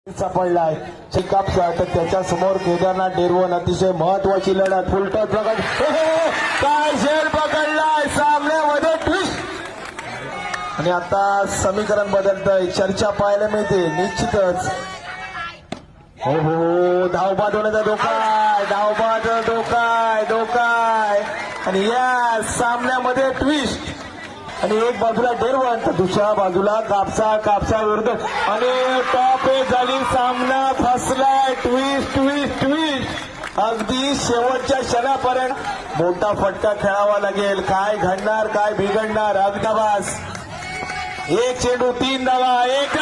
सापडलाय कापसा तर त्याच्या समोर केदारनाथ डेरवण अतिशय महत्वाची लढत फुलटत प्रकट काय झेल पकडलाय सामन्यामध्ये ट्विस्ट आणि आता समीकरण बदलतंय चर्चा पाहायला मिळते निश्चितच हो धावबाद होण्याचा धोका आणि या सामन्यामध्ये ट्विस्ट आणि एक बाजूला डेरवण तर दुसऱ्या बाजूला कापसा विरुद्ध आणि टॉप झाली सामना फसलाय ट्विस्ट अगदी शेवटच्या क्षणापर्यंत मोठा फटका खेळावा लागेल काय घडणार काय बिघडणार अगदाबास एक चेंडू 3 धावा एक